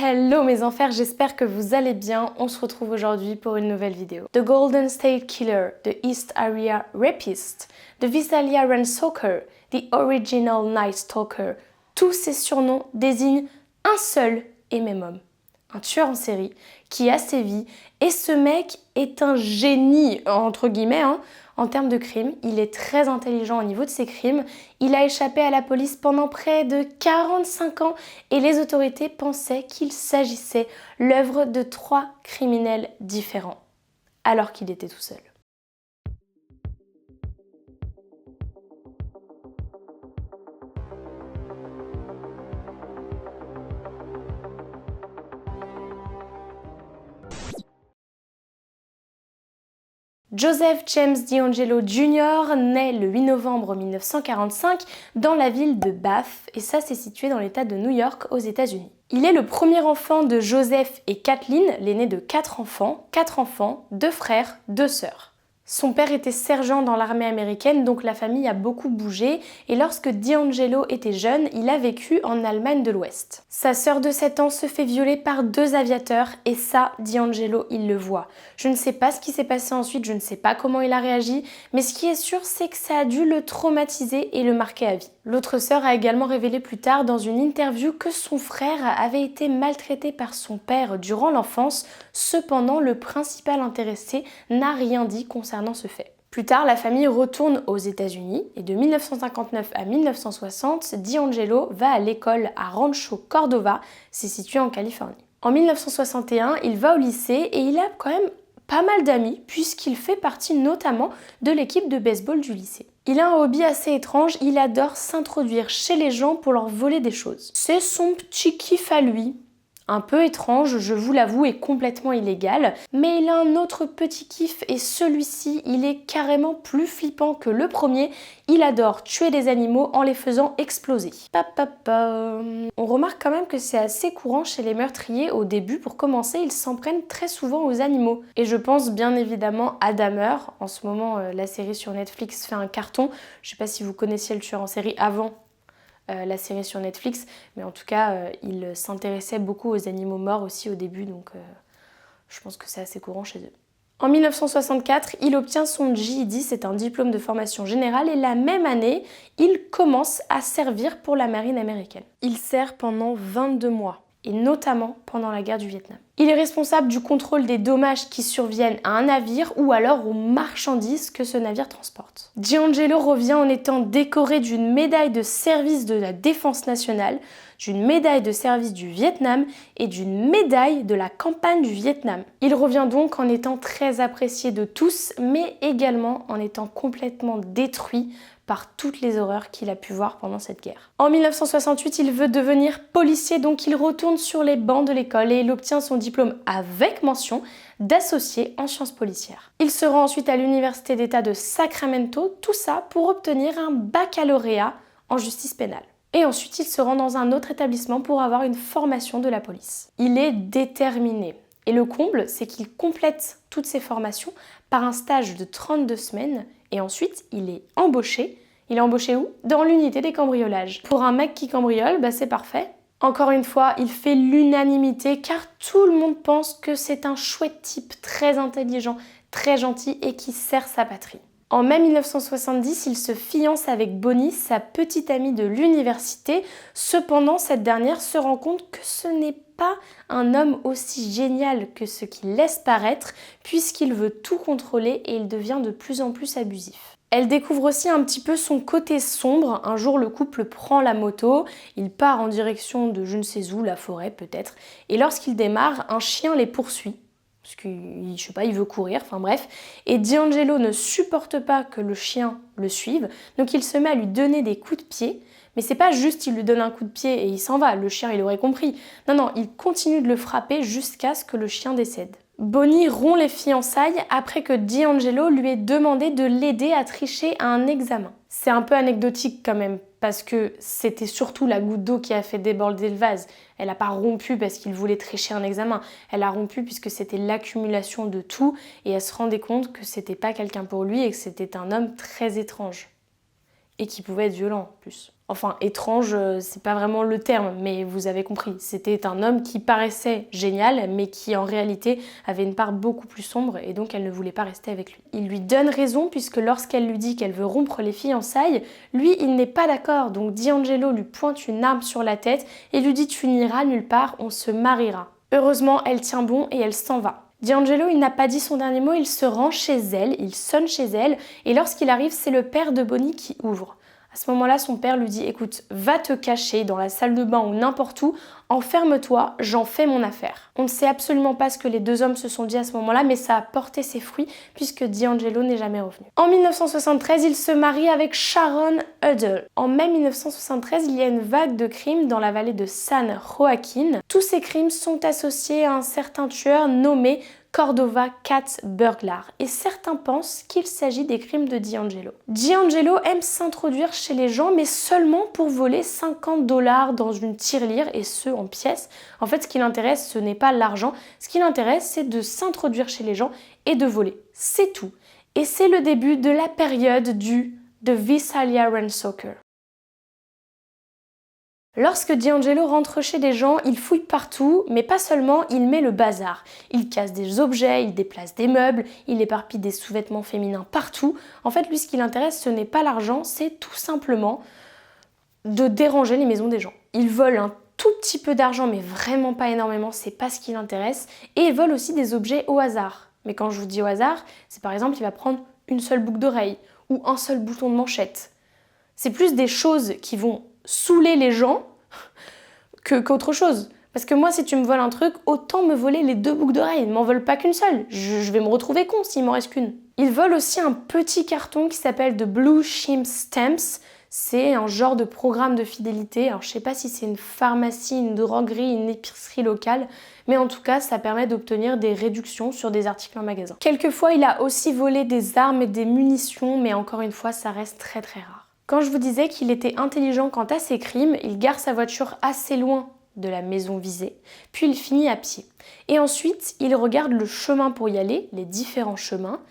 Hello mes enfers, j'espère que vous allez bien. On se retrouve aujourd'hui pour une nouvelle vidéo. The Golden State Killer, The East Area Rapist, The Visalia Ransacker, The Original Night Stalker. Tous ces surnoms désignent un seul et même homme. Un tueur en série qui a sévi et ce mec est un génie, entre guillemets, en termes de crimes. Il est très intelligent au niveau de ses crimes. Il a échappé à la police pendant près de 45 ans et les autorités pensaient qu'il s'agissait l'œuvre de 3 criminels différents, alors qu'il était tout seul. Joseph James DeAngelo Jr. naît le 8 novembre 1945 dans la ville de Bath, et ça c'est situé dans l'état de New York aux États-Unis. Il est le premier enfant de Joseph et Kathleen, l'aîné de 4 enfants, 2 frères, 2 sœurs. Son père était sergent dans l'armée américaine, donc la famille a beaucoup bougé, et lorsque DeAngelo était jeune, il a vécu en Allemagne de l'Ouest. Sa sœur de 7 ans se fait violer par 2 aviateurs, et ça, DeAngelo, il le voit. Je ne sais pas ce qui s'est passé ensuite, je ne sais pas comment il a réagi, mais ce qui est sûr, c'est que ça a dû le traumatiser et le marquer à vie. L'autre sœur a également révélé plus tard dans une interview que son frère avait été maltraité par son père durant l'enfance, cependant le principal intéressé n'a rien dit concernant ce fait. Plus tard, la famille retourne aux États-Unis et de 1959 à 1960, DeAngelo va à l'école à Rancho Cordova, c'est situé en Californie. En 1961, il va au lycée et il a quand même pas mal d'amis puisqu'il fait partie notamment de l'équipe de baseball du lycée. Il a un hobby assez étrange, il adore s'introduire chez les gens pour leur voler des choses. C'est son petit kiff à lui. Un peu étrange, je vous l'avoue, et complètement illégal, mais il a un autre petit kiff et celui-ci, il est carrément plus flippant que le premier. Il adore tuer des animaux en les faisant exploser. On remarque quand même que c'est assez courant chez les meurtriers au début. Pour commencer, ils s'en prennent très souvent aux animaux. Et je pense bien évidemment à Dahmer. En ce moment, la série sur Netflix fait un carton. Je sais pas si vous connaissiez le tueur en série avant la série sur Netflix, mais en tout cas, il s'intéressait beaucoup aux animaux morts aussi au début, donc je pense que c'est assez courant chez eux. En 1964, il obtient son GED, c'est un diplôme de formation générale, et la même année, il commence à servir pour la marine américaine. Il sert pendant 22 mois, et notamment pendant la guerre du Vietnam. Il est responsable du contrôle des dommages qui surviennent à un navire ou alors aux marchandises que ce navire transporte. DeAngelo revient en étant décoré d'une médaille de service de la défense nationale, d'une médaille de service du Vietnam et d'une médaille de la campagne du Vietnam. Il revient donc en étant très apprécié de tous, mais également en étant complètement détruit par toutes les horreurs qu'il a pu voir pendant cette guerre. En 1968, il veut devenir policier, donc il retourne sur les bancs de l'école et il obtient son diplôme avec mention d'associé en sciences policières. Il se rend ensuite à l'université d'État de Sacramento, tout ça pour obtenir un baccalauréat en justice pénale. Et ensuite, il se rend dans un autre établissement pour avoir une formation de la police. Il est déterminé. Et le comble, c'est qu'il complète toutes ses formations par un stage de 32 semaines et ensuite il est embauché. Il est embauché où? Dans l'unité des cambriolages. Pour un mec qui cambriole, c'est parfait. Encore une fois, il fait l'unanimité car tout le monde pense que c'est un chouette type très intelligent, très gentil et qui sert sa patrie. En mai 1970, il se fiance avec Bonnie, sa petite amie de l'université. Cependant, cette dernière se rend compte que ce n'est pas un homme aussi génial que ce qu'il laisse paraître, puisqu'il veut tout contrôler et il devient de plus en plus abusif. Elle découvre aussi un petit peu son côté sombre. Un jour, le couple prend la moto, il part en direction de je ne sais où, la forêt peut-être, et lorsqu'il démarre, un chien les poursuit. Parce qu'il, je sais pas, il veut courir, enfin bref. Et DeAngelo ne supporte pas que le chien le suive, donc il se met à lui donner des coups de pied. Mais c'est pas juste il lui donne un coup de pied et il s'en va, le chien il aurait compris. Non, il continue de le frapper jusqu'à ce que le chien décède. Bonnie rompt les fiançailles après que DeAngelo lui ait demandé de l'aider à tricher à un examen. C'est un peu anecdotique quand même, parce que c'était surtout la goutte d'eau qui a fait déborder le vase. Elle n'a pas rompu parce qu'il voulait tricher un examen. Elle a rompu puisque c'était l'accumulation de tout et elle se rendait compte que c'était pas quelqu'un pour lui et que c'était un homme très étrange. Et qui pouvait être violent en plus. Enfin, étrange, c'est pas vraiment le terme, mais vous avez compris. C'était un homme qui paraissait génial, mais qui en réalité avait une part beaucoup plus sombre et donc elle ne voulait pas rester avec lui. Il lui donne raison puisque lorsqu'elle lui dit qu'elle veut rompre les fiançailles, lui, il n'est pas d'accord. Donc D'Angelo lui pointe une arme sur la tête et lui dit « Tu n'iras nulle part, on se mariera ». Heureusement, elle tient bon et elle s'en va. D'Angelo, il n'a pas dit son dernier mot, il se rend chez elle, il sonne chez elle et lorsqu'il arrive, c'est le père de Bonnie qui ouvre. À ce moment-là, son père lui dit « Écoute, va te cacher dans la salle de bain ou n'importe où, enferme-toi, j'en fais mon affaire. » On ne sait absolument pas ce que les deux hommes se sont dit à ce moment-là, mais ça a porté ses fruits puisque D'Angelo n'est jamais revenu. En 1973, il se marie avec Sharon Huddle. En mai 1973, il y a une vague de crimes dans la vallée de San Joaquin. Tous ces crimes sont associés à un certain tueur nommé Cordova Cat Burglar, et certains pensent qu'il s'agit des crimes de D'Angelo. D'Angelo aime s'introduire chez les gens, mais seulement pour voler 50 $ dans une tirelire, et ce en pièces. En fait, ce qui l'intéresse, ce n'est pas l'argent, ce qui l'intéresse, c'est de s'introduire chez les gens et de voler. C'est tout. Et c'est le début de la période de Visalia Ransacker. Lorsque D'Angelo rentre chez des gens, il fouille partout, mais pas seulement, il met le bazar. Il casse des objets, il déplace des meubles, il éparpille des sous-vêtements féminins partout. En fait, lui, ce qui l'intéresse, ce n'est pas l'argent, c'est tout simplement de déranger les maisons des gens. Il vole un tout petit peu d'argent, mais vraiment pas énormément, c'est pas ce qui l'intéresse. Et il vole aussi des objets au hasard. Mais quand je vous dis au hasard, c'est par exemple, il va prendre une seule boucle d'oreille ou un seul bouton de manchette. C'est plus des choses qui vont saouler les gens qu'autre chose. Parce que moi, si tu me voles un truc, autant me voler les 2 boucles d'oreilles. Ne m'en vole pas qu'une seule. Je vais me retrouver con s'il m'en reste qu'une. Il vole aussi un petit carton qui s'appelle The Blue Chimp Stamps. C'est un genre de programme de fidélité. Alors, je sais pas si c'est une pharmacie, une droguerie, une épicerie locale, mais en tout cas, ça permet d'obtenir des réductions sur des articles en magasin. Quelquefois, il a aussi volé des armes et des munitions, mais encore une fois, ça reste très très rare. Quand je vous disais qu'il était intelligent quant à ses crimes, il gare sa voiture assez loin de la maison visée, puis il finit à pied. Et ensuite, il regarde le chemin pour y aller, les différents chemins.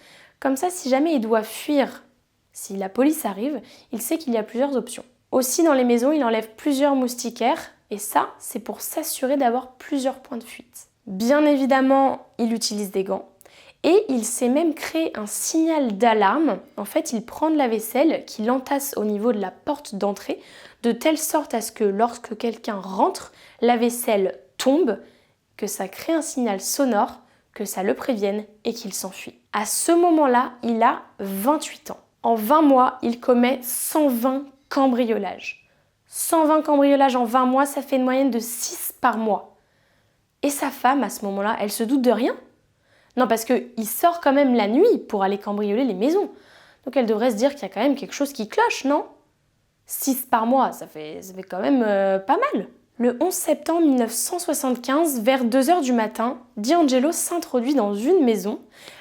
Comme ça, si jamais il doit fuir, si la police arrive, il sait qu'il y a plusieurs options. Aussi, dans les maisons, il enlève plusieurs moustiquaires, et ça, c'est pour s'assurer d'avoir plusieurs points de fuite. Bien évidemment, il utilise des gants. Et il s'est même créé un signal d'alarme. En fait, il prend de la vaisselle qu'il entasse au niveau de la porte d'entrée, de telle sorte à ce que lorsque quelqu'un rentre, la vaisselle tombe, que ça crée un signal sonore, que ça le prévienne et qu'il s'enfuit. À ce moment-là, il a 28 ans. En 20 mois, il commet 120 cambriolages. 120 cambriolages en 20 mois, ça fait une moyenne de 6 par mois. Et sa femme, à ce moment-là, elle se doute de rien. Non, parce qu'il sort quand même la nuit pour aller cambrioler les maisons. Donc elle devrait se dire qu'il y a quand même quelque chose qui cloche, non? 6 par mois, ça fait quand même pas mal. Le 11 septembre 1975, vers 2 h du matin, D'Angelo s'introduit dans une maison,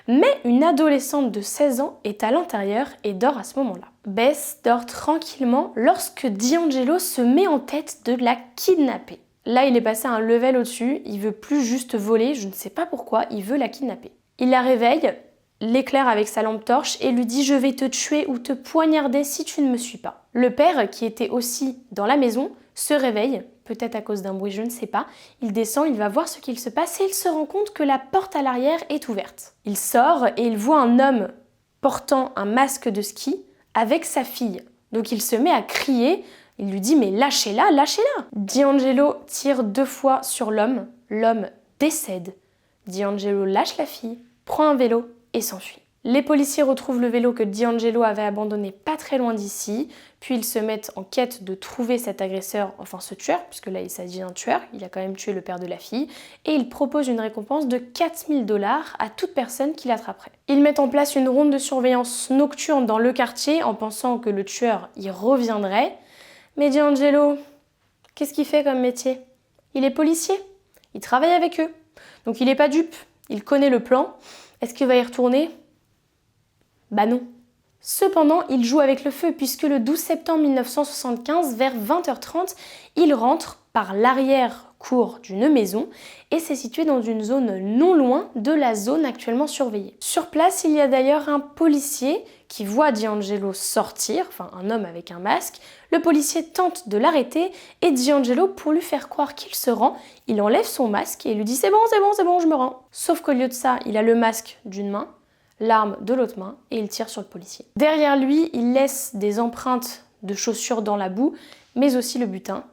mais une adolescente de 16 ans est à l'intérieur et dort à ce moment-là. Bess dort tranquillement lorsque D'Angelo se met en tête de la kidnapper. Là, il est passé à un level au-dessus, il veut plus juste voler, je ne sais pas pourquoi, il veut la kidnapper. Il la réveille, l'éclaire avec sa lampe torche et lui dit « Je vais te tuer ou te poignarder si tu ne me suis pas ». Le père, qui était aussi dans la maison, se réveille, peut-être à cause d'un bruit, je ne sais pas. Il descend, il va voir ce qu'il se passe et il se rend compte que la porte à l'arrière est ouverte. Il sort et il voit un homme portant un masque de ski avec sa fille. Donc il se met à crier. Il lui dit « Mais lâchez-la, lâchez-la !» D'Angelo tire 2 fois sur l'homme. L'homme décède. D'Angelo lâche la fille, prend un vélo et s'enfuit. Les policiers retrouvent le vélo que D'Angelo avait abandonné pas très loin d'ici, puis ils se mettent en quête de trouver cet agresseur, enfin ce tueur, puisque là il s'agit d'un tueur, il a quand même tué le père de la fille, et ils proposent une récompense de 4 000 $ à toute personne qui l'attraperait. Ils mettent en place une ronde de surveillance nocturne dans le quartier en pensant que le tueur y reviendrait. Mais D'Angelo, qu'est-ce qu'il fait comme métier? Il est policier, il travaille avec eux, donc il n'est pas dupe, il connaît le plan. Est-ce qu'il va y retourner? Bah non. Cependant, il joue avec le feu puisque le 12 septembre 1975, vers 20 h 30, il rentre par l'arrière-cour d'une maison et c'est situé dans une zone non loin de la zone actuellement surveillée. Sur place, il y a d'ailleurs un policier qui voit D'Angelo sortir, enfin un homme avec un masque. Le policier tente de l'arrêter et D'Angelo, pour lui faire croire qu'il se rend, il enlève son masque et lui dit c'est bon, je me rends. Sauf qu'au lieu de ça, il a le masque d'une main, l'arme de l'autre main et il tire sur le policier. Derrière lui, il laisse des empreintes de chaussures dans la boue, mais aussi le butin.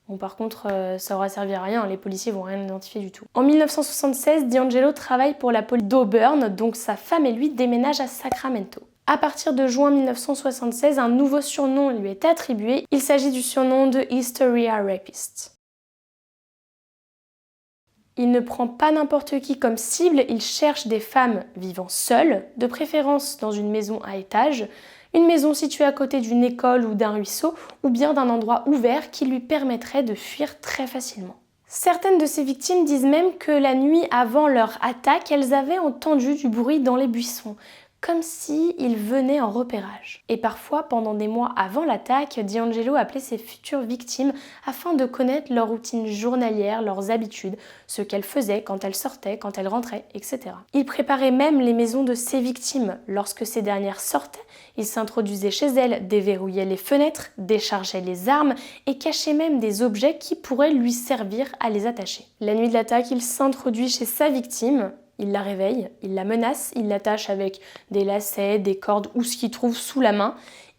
Bon, par contre, ça aura servi à rien, les policiers vont rien identifier du tout. En 1976, D'Angelo travaille pour la police d'Auburn, donc sa femme et lui déménagent à Sacramento. À partir de juin 1976, un nouveau surnom lui est attribué. Il s'agit du surnom de Hysteria Rapist. Il ne prend pas n'importe qui comme cible, il cherche des femmes vivant seules, de préférence dans une maison à étage, une maison située à côté d'une école ou d'un ruisseau, ou bien d'un endroit ouvert qui lui permettrait de fuir très facilement. Certaines de ces victimes disent même que la nuit avant leur attaque, elles avaient entendu du bruit dans les buissons, comme s'ils venaient en repérage. Et parfois, pendant des mois avant l'attaque, D'Angelo appelait ses futures victimes afin de connaître leur routine journalière, leurs habitudes, ce qu'elles faisaient quand elles sortaient, quand elles rentraient, etc. Il préparait même les maisons de ses victimes. Lorsque ces dernières sortaient, il s'introduisait chez elles, déverrouillait les fenêtres, déchargeait les armes et cachait même des objets qui pourraient lui servir à les attacher. La nuit de l'attaque, il s'introduit chez sa victime. Il la réveille, il la menace, il l'attache avec des lacets, des cordes ou ce qu'il trouve sous la main.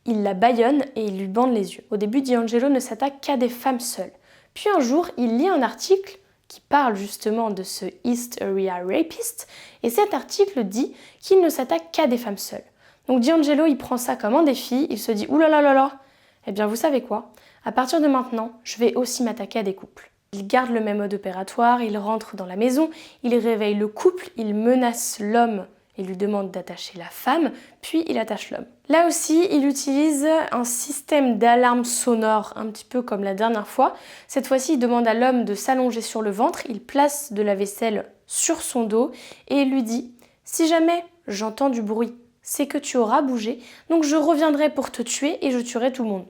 Il la bâillonne et il lui bande les yeux. Au début, D'Angelo ne s'attaque qu'à des femmes seules. Puis un jour, il lit un article qui parle justement de ce Hysteria Rapist et cet article dit qu'il ne s'attaque qu'à des femmes seules. Donc D'Angelo, il prend ça comme un défi, il se dit « Ouh là là là là, eh bien vous savez quoi, à partir de maintenant, je vais aussi m'attaquer à des couples ». Il garde le même mode opératoire, il rentre dans la maison, il réveille le couple, il menace l'homme et lui demande d'attacher la femme, puis il attache l'homme. Là aussi, il utilise un système d'alarme sonore, un petit peu comme la dernière fois. Cette fois-ci, il demande à l'homme de s'allonger sur le ventre, il place de la vaisselle sur son dos et il lui dit « Si jamais j'entends du bruit, c'est que tu auras bougé, donc je reviendrai pour te tuer et je tuerai tout le monde. »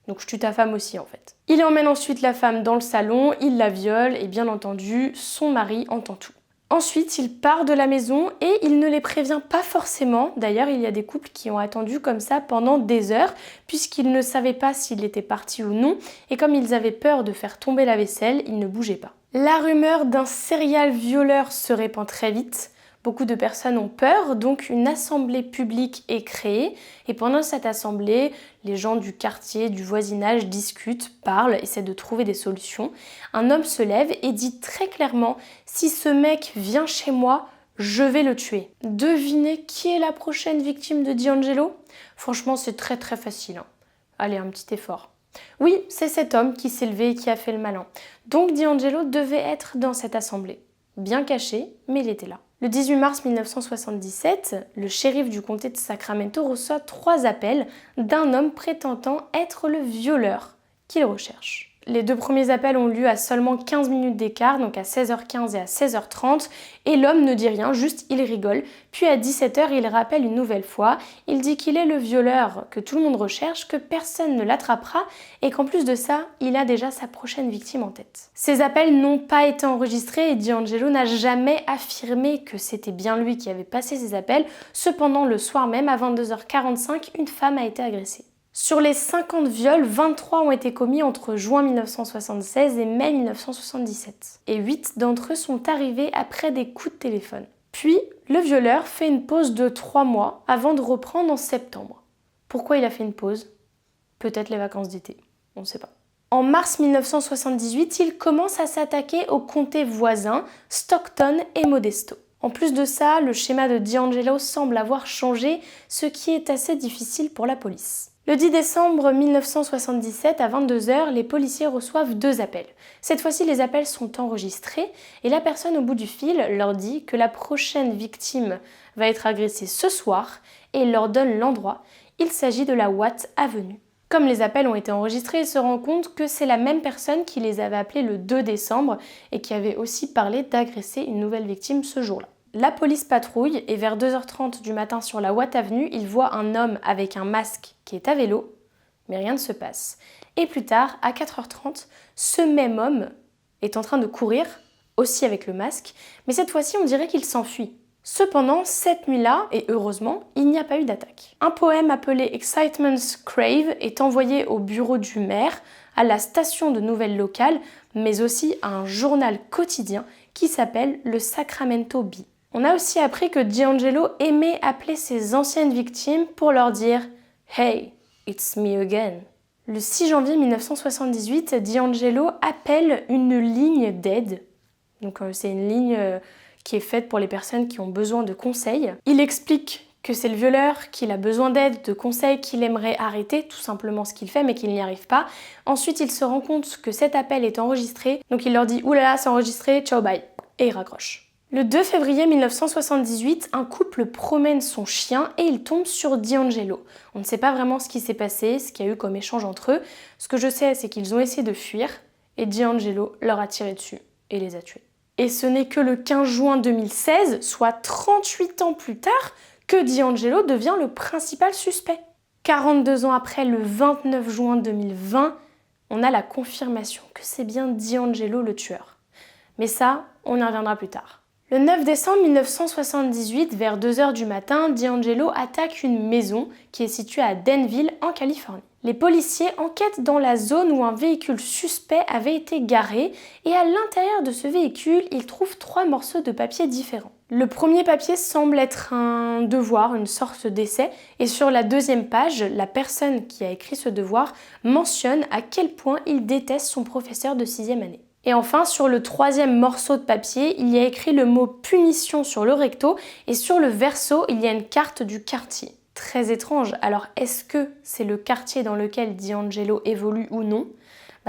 Donc je tue ta femme aussi en fait. Il emmène ensuite la femme dans le salon, il la viole et bien entendu, son mari entend tout. Ensuite, il part de la maison et il ne les prévient pas forcément. D'ailleurs, il y a des couples qui ont attendu comme ça pendant des heures puisqu'ils ne savaient pas s'il était parti ou non et comme ils avaient peur de faire tomber la vaisselle, ils ne bougeaient pas. La rumeur d'un serial violeur se répand très vite. Beaucoup de personnes ont peur, donc une assemblée publique est créée et pendant cette assemblée, les gens du quartier, du voisinage discutent, parlent, essaient de trouver des solutions. Un homme se lève et dit très clairement « Si ce mec vient chez moi, je vais le tuer ». Devinez qui est la prochaine victime de D'Angelo ? Franchement, c'est très très facile. Allez, un petit effort. Oui, c'est cet homme qui s'est levé et qui a fait le malin. Donc D'Angelo devait être dans cette assemblée. Bien caché, mais il était là. Le 18 mars 1977, le shérif du comté de Sacramento reçoit 3 appels d'un homme prétendant être le violeur qu'il recherche. Les 2 premiers appels ont lieu à seulement 15 minutes d'écart, donc à 16h15 et à 16h30, et l'homme ne dit rien, juste il rigole. Puis à 17h, il rappelle une nouvelle fois, il dit qu'il est le violeur que tout le monde recherche, que personne ne l'attrapera, et qu'en plus de ça, il a déjà sa prochaine victime en tête. Ces appels n'ont pas été enregistrés et D'Angelo n'a jamais affirmé que c'était bien lui qui avait passé ces appels. Cependant, le soir même, à 22h45, une femme a été agressée. Sur les 50 viols, 23 ont été commis entre juin 1976 et mai 1977. Et 8 d'entre eux sont arrivés après des coups de téléphone. Puis, le violeur fait une pause de 3 mois avant de reprendre en septembre. Pourquoi il a fait une pause ? Peut-être les vacances d'été, on ne sait pas. En mars 1978, il commence à s'attaquer aux comtés voisins, Stockton et Modesto. En plus de ça, le schéma de D'Angelo semble avoir changé, ce qui est assez difficile pour la police. Le 10 décembre 1977, à 22h, les policiers reçoivent 2 appels. Cette fois-ci, les appels sont enregistrés et la personne au bout du fil leur dit que la prochaine victime va être agressée ce soir et il leur donne l'endroit. Il s'agit de la Watt Avenue. Comme les appels ont été enregistrés, ils se rendent compte que c'est la même personne qui les avait appelés le 2 décembre et qui avait aussi parlé d'agresser une nouvelle victime ce jour-là. La police patrouille et vers 2h30 du matin sur la Watt Avenue, ils voient un homme avec un masque qui est à vélo, mais rien ne se passe. Et plus tard, à 4h30, ce même homme est en train de courir, aussi avec le masque, mais cette fois-ci on dirait qu'il s'enfuit. Cependant, cette nuit-là, et heureusement, il n'y a pas eu d'attaque. Un poème appelé Excitement's Crave est envoyé au bureau du maire, à la station de nouvelles locales, mais aussi à un journal quotidien qui s'appelle le Sacramento Bee. On a aussi appris que D'Angelo aimait appeler ses anciennes victimes pour leur dire « Hey, it's me again ». Le 6 janvier 1978, D'Angelo appelle une ligne d'aide. Donc c'est une ligne qui est faite pour les personnes qui ont besoin de conseils. Il explique que c'est le violeur, qu'il a besoin d'aide, de conseils, qu'il aimerait arrêter tout simplement ce qu'il fait mais qu'il n'y arrive pas. Ensuite, il se rend compte que cet appel est enregistré, donc il leur dit « Oulala, c'est enregistré, ciao bye » et il raccroche. Le 2 février 1978, un couple promène son chien et il tombe sur D'Angelo. On ne sait pas vraiment ce qui s'est passé, ce qu'il y a eu comme échange entre eux. Ce que je sais, c'est qu'ils ont essayé de fuir et D'Angelo leur a tiré dessus et les a tués. Et ce n'est que le 15 juin 2016, soit 38 ans plus tard, que D'Angelo devient le principal suspect. 42 ans après, le 29 juin 2020, on a la confirmation que c'est bien D'Angelo le tueur. Mais ça, on y reviendra plus tard. Le 9 décembre 1978, vers 2h du matin, D'Angelo attaque une maison qui est située à Danville, en Californie. Les policiers enquêtent dans la zone où un véhicule suspect avait été garé et à l'intérieur de ce véhicule, ils trouvent 3 morceaux de papier différents. Le premier papier semble être un devoir, une sorte d'essai, et sur la deuxième page, la personne qui a écrit ce devoir mentionne à quel point il déteste son professeur de 6e année. Et enfin, sur le 3e morceau de papier, il y a écrit le mot punition sur le recto et sur le verso, il y a une carte du quartier. Très étrange, alors est-ce que c'est le quartier dans lequel D'Angelo évolue ou non ?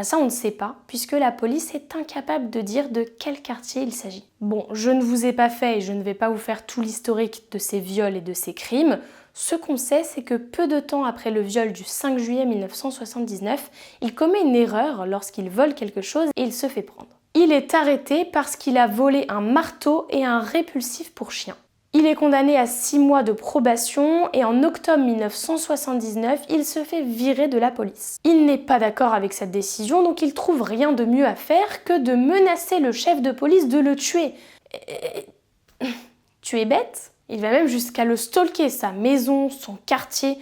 Ça on ne sait pas, puisque la police est incapable de dire de quel quartier il s'agit. Bon, je ne vous ai pas fait et je ne vais pas vous faire tout l'historique de ces viols et de ces crimes. Ce qu'on sait, c'est que peu de temps après le viol du 5 juillet 1979, il commet une erreur lorsqu'il vole quelque chose et il se fait prendre. Il est arrêté parce qu'il a volé un marteau et un répulsif pour chien. Il est condamné à 6 mois de probation et en octobre 1979, il se fait virer de la police. Il n'est pas d'accord avec cette décision, donc il trouve rien de mieux à faire que de menacer le chef de police de le tuer. Tu es bête ? Il va même jusqu'à le stalker, sa maison, son quartier.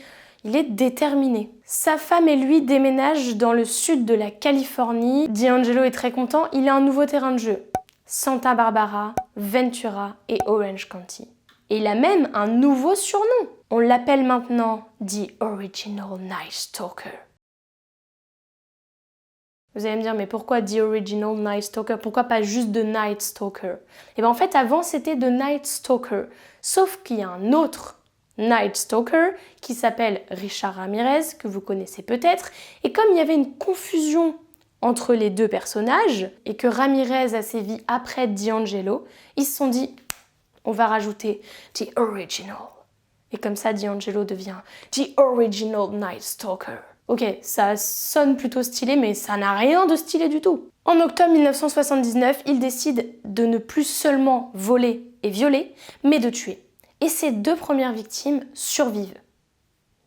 Il est déterminé. Sa femme et lui déménagent dans le sud de la Californie. D'Angelo est très content, il a un nouveau terrain de jeu. Santa Barbara, Ventura et Orange County. Et il a même un nouveau surnom. On l'appelle maintenant The Original Night Stalker. Vous allez me dire, mais pourquoi The Original Night Stalker ? Pourquoi pas juste The Night Stalker ? Et bien en fait, avant c'était The Night Stalker. Sauf qu'il y a un autre Night Stalker qui s'appelle Richard Ramirez, que vous connaissez peut-être. Et comme il y avait une confusion entre les deux personnages, et que Ramirez a sévi après D'Angelo, ils se sont dit, on va rajouter The Original. Et comme ça, D'Angelo devient The Original Night Stalker. Ok, ça sonne plutôt stylé, mais ça n'a rien de stylé du tout. En octobre 1979, il décide de ne plus seulement voler et violer, mais de tuer. Et ses 2 premières victimes survivent.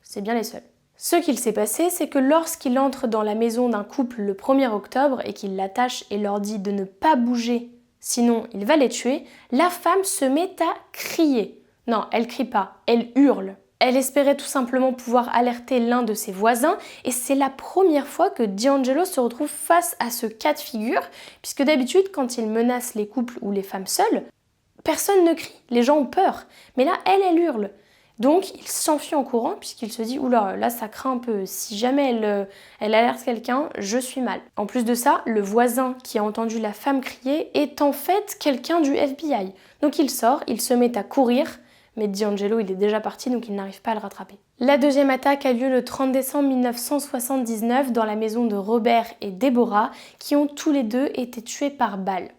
C'est bien les seules. Ce qu'il s'est passé, c'est que lorsqu'il entre dans la maison d'un couple le 1er octobre et qu'il l'attache et leur dit de ne pas bouger, sinon il va les tuer, la femme se met à crier. Non, elle crie pas, elle hurle. Elle espérait tout simplement pouvoir alerter l'un de ses voisins et c'est la première fois que D'Angelo se retrouve face à ce cas de figure, puisque d'habitude, quand il menace les couples ou les femmes seules, personne ne crie, les gens ont peur. Mais là, elle hurle. Donc, il s'enfuit en courant puisqu'il se dit « Oula, là ça craint un peu, si jamais elle alerte quelqu'un, je suis mal ». En plus de ça, le voisin qui a entendu la femme crier est en fait quelqu'un du FBI. Donc il sort, il se met à courir, mais D'Angelo il est déjà parti donc il n'arrive pas à le rattraper. La deuxième attaque a lieu le 30 décembre 1979 dans la maison de Robert et Deborah qui ont tous les deux été tués par balle.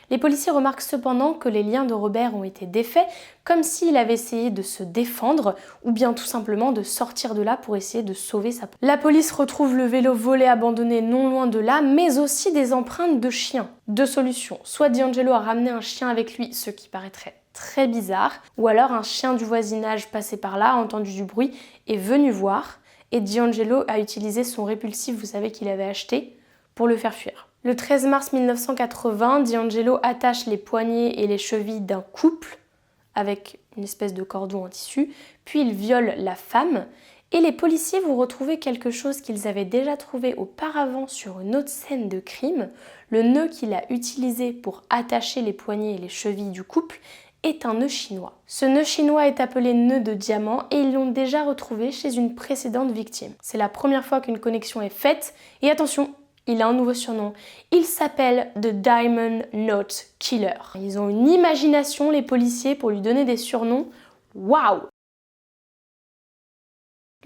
Les policiers remarquent cependant que les liens de Robert ont été défaits, comme s'il avait essayé de se défendre ou bien tout simplement de sortir de là pour essayer de sauver sa peau. La police retrouve le vélo volé abandonné non loin de là, mais aussi des empreintes de chiens. 2 solutions, soit D'Angelo a ramené un chien avec lui, ce qui paraîtrait très bizarre, ou alors un chien du voisinage passé par là, a entendu du bruit, est venu voir, et D'Angelo a utilisé son répulsif, vous savez qu'il avait acheté, pour le faire fuir. Le 13 mars 1980, D'Angelo attache les poignets et les chevilles d'un couple avec une espèce de cordon en tissu, puis il viole la femme. Et les policiers vont retrouver quelque chose qu'ils avaient déjà trouvé auparavant sur une autre scène de crime. Le nœud qu'il a utilisé pour attacher les poignets et les chevilles du couple est un nœud chinois. Ce nœud chinois est appelé nœud de diamant et ils l'ont déjà retrouvé chez une précédente victime. C'est la première fois qu'une connexion est faite et attention, il a un nouveau surnom. Il s'appelle The Diamond Knot Killer. Ils ont une imagination, les policiers, pour lui donner des surnoms. Waouh!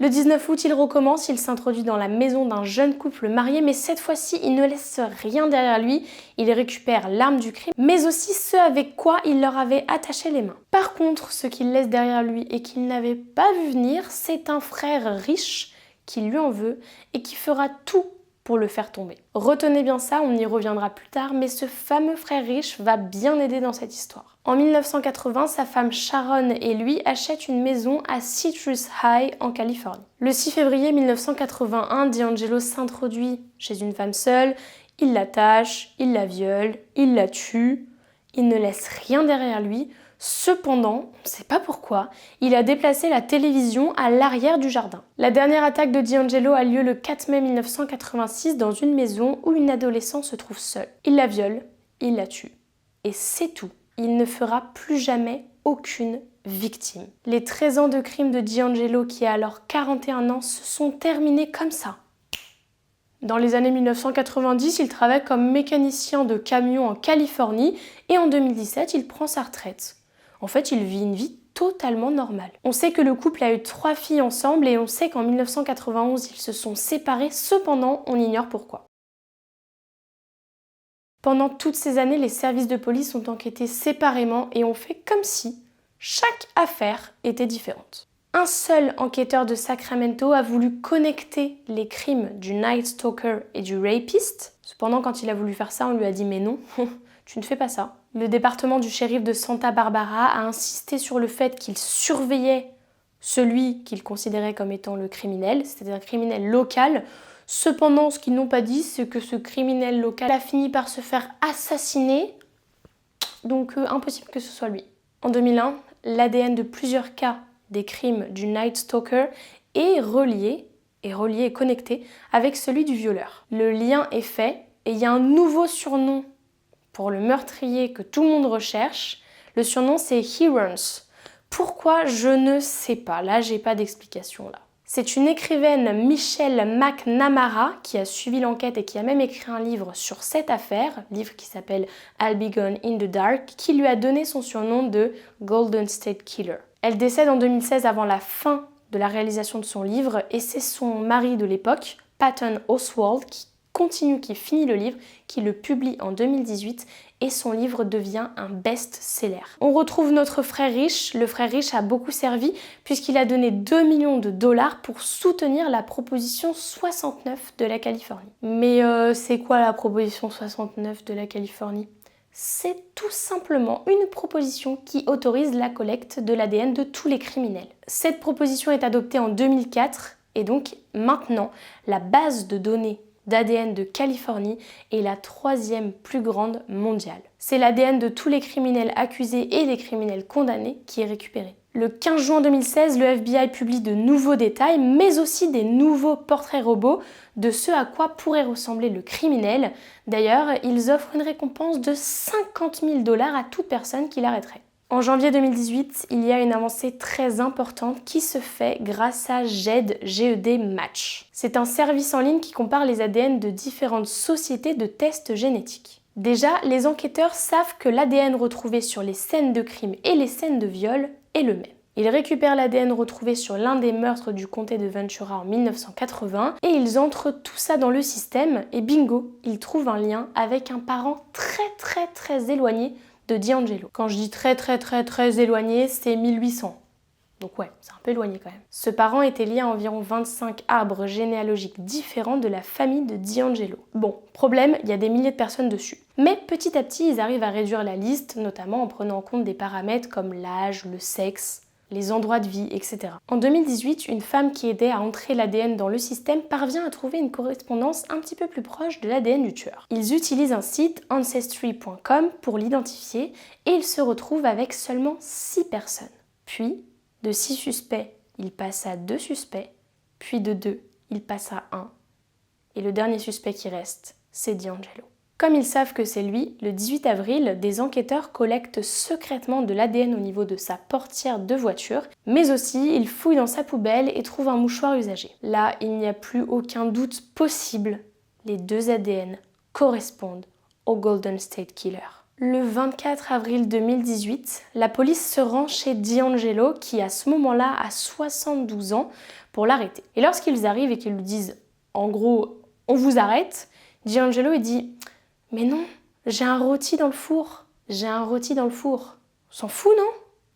Le 19 août, il recommence, il s'introduit dans la maison d'un jeune couple marié, mais cette fois-ci, il ne laisse rien derrière lui. Il récupère l'arme du crime, mais aussi ce avec quoi il leur avait attaché les mains. Par contre, ce qu'il laisse derrière lui et qu'il n'avait pas vu venir, c'est un frère riche qui lui en veut et qui fera tout pour le faire tomber. Retenez bien ça, on y reviendra plus tard, mais ce fameux frère riche va bien aider dans cette histoire. En 1980, sa femme Sharon et lui achètent une maison à Citrus High en Californie. Le 6 février 1981, D'Angelo s'introduit chez une femme seule, il l'attache, il la viole, il la tue, il ne laisse rien derrière lui. Cependant, on ne sait pas pourquoi, il a déplacé la télévision à l'arrière du jardin. La dernière attaque de D'Angelo a lieu le 4 mai 1986 dans une maison où une adolescente se trouve seule. Il la viole, il la tue. Et c'est tout. Il ne fera plus jamais aucune victime. Les 13 ans de crime de D'Angelo, qui a alors 41 ans, se sont terminés comme ça. Dans les années 1990, il travaille comme mécanicien de camion en Californie et en 2017, il prend sa retraite. En fait, il vit une vie totalement normale. On sait que le couple a eu 3 filles ensemble et on sait qu'en 1991, ils se sont séparés, cependant, on ignore pourquoi. Pendant toutes ces années, les services de police ont enquêté séparément et ont fait comme si chaque affaire était différente. Un seul enquêteur de Sacramento a voulu connecter les crimes du Night Stalker et du Rapist. Cependant, quand il a voulu faire ça, on lui a dit « mais non, tu ne fais pas ça ». Le département du shérif de Santa Barbara a insisté sur le fait qu'il surveillait celui qu'il considérait comme étant le criminel, c'est-à-dire un criminel local. Cependant, ce qu'ils n'ont pas dit, c'est que ce criminel local a fini par se faire assassiner, donc impossible que ce soit lui. En 2001, l'ADN de plusieurs cas des crimes du Night Stalker est relié et connecté avec celui du violeur. Le lien est fait et il y a un nouveau surnom pour le meurtrier que tout le monde recherche. Le surnom, c'est Hearns. Pourquoi? Je ne sais pas. Là, j'ai pas d'explication là. C'est une écrivaine, Michelle McNamara, qui a suivi l'enquête et qui a même écrit un livre sur cette affaire, livre qui s'appelle I'll Be Gone in the Dark, qui lui a donné son surnom de Golden State Killer. Elle décède en 2016 avant la fin de la réalisation de son livre et c'est son mari de l'époque, Patton Oswalt, qui finit le livre, qui le publie en 2018 et son livre devient un best-seller. On retrouve notre frère riche. Le frère riche a beaucoup servi puisqu'il a donné 2 millions de dollars pour soutenir la proposition 69 de la Californie. Mais c'est quoi la proposition 69 de la Californie? C'est tout simplement une proposition qui autorise la collecte de l'ADN de tous les criminels. Cette proposition est adoptée en 2004 et donc maintenant la base de données d'ADN de Californie est la 3e plus grande mondiale. C'est l'ADN de tous les criminels accusés et les criminels condamnés qui est récupéré. Le 15 juin 2016, le FBI publie de nouveaux détails, mais aussi des nouveaux portraits robots de ce à quoi pourrait ressembler le criminel. D'ailleurs, ils offrent une récompense de 50 000 $ à toute personne qui l'arrêterait. En janvier 2018, il y a une avancée très importante qui se fait grâce à GED Match. C'est un service en ligne qui compare les ADN de différentes sociétés de tests génétiques. Déjà, les enquêteurs savent que l'ADN retrouvé sur les scènes de crime et les scènes de viol est le même. Ils récupèrent l'ADN retrouvé sur l'un des meurtres du comté de Ventura en 1980 et ils entrent tout ça dans le système et bingo, ils trouvent un lien avec un parent très éloigné de D'Angelo. Quand je dis très éloigné, c'est 1800. Donc ouais, c'est un peu éloigné quand même. Ce parent était lié à environ 25 arbres généalogiques différents de la famille de D'Angelo. Bon, problème, il y a des milliers de personnes dessus. Mais petit à petit, ils arrivent à réduire la liste, notamment en prenant en compte des paramètres comme l'âge, le sexe, les endroits de vie, etc. En 2018, une femme qui aidait à entrer l'ADN dans le système parvient à trouver une correspondance un petit peu plus proche de l'ADN du tueur. Ils utilisent un site, ancestry.com, pour l'identifier et ils se retrouvent avec seulement 6 personnes. Puis, de 6 suspects, il passe à 2 suspects, puis de 2, il passe à 1. Et le dernier suspect qui reste, c'est DiAngelo. Comme ils savent que c'est lui, le 18 avril, des enquêteurs collectent secrètement de l'ADN au niveau de sa portière de voiture, mais aussi ils fouillent dans sa poubelle et trouvent un mouchoir usagé. Là, il n'y a plus aucun doute possible, les 2 ADN correspondent au Golden State Killer. Le 24 avril 2018, la police se rend chez DiAngelo, qui à ce moment-là a 72 ans, pour l'arrêter. Et lorsqu'ils arrivent et qu'ils lui disent, en gros, on vous arrête, DiAngelo dit « Mais non, j'ai un rôti dans le four, j'ai un rôti dans le four. » On s'en fout, non ?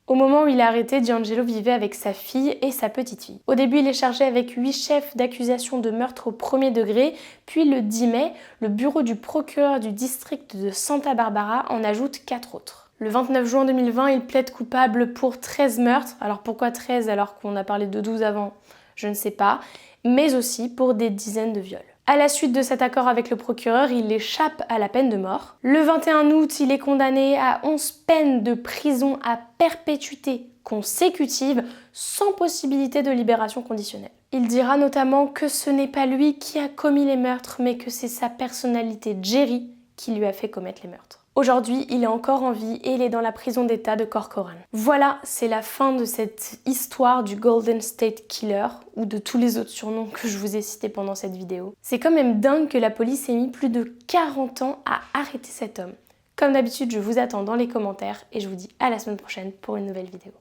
Au moment où il est arrêté, DiAngelo vivait avec sa fille et sa petite-fille. Au début, il est chargé avec 8 chefs d'accusation de meurtre au premier degré, puis le 10 mai, le bureau du procureur du district de Santa Barbara en ajoute 4 autres. Le 29 juin 2020, il plaide coupable pour 13 meurtres. Alors pourquoi 13 alors qu'on a parlé de 12 avant ? Je ne sais pas. Mais aussi pour des dizaines de viols. À la suite de cet accord avec le procureur, il échappe à la peine de mort. Le 21 août, il est condamné à 11 peines de prison à perpétuité consécutive, sans possibilité de libération conditionnelle. Il dira notamment que ce n'est pas lui qui a commis les meurtres, mais que c'est sa personnalité Jerry qui lui a fait commettre les meurtres. Aujourd'hui, il est encore en vie et il est dans la prison d'État de Corcoran. Voilà, c'est la fin de cette histoire du Golden State Killer, ou de tous les autres surnoms que je vous ai cités pendant cette vidéo. C'est quand même dingue que la police ait mis plus de 40 ans à arrêter cet homme. Comme d'habitude, je vous attends dans les commentaires et je vous dis à la semaine prochaine pour une nouvelle vidéo.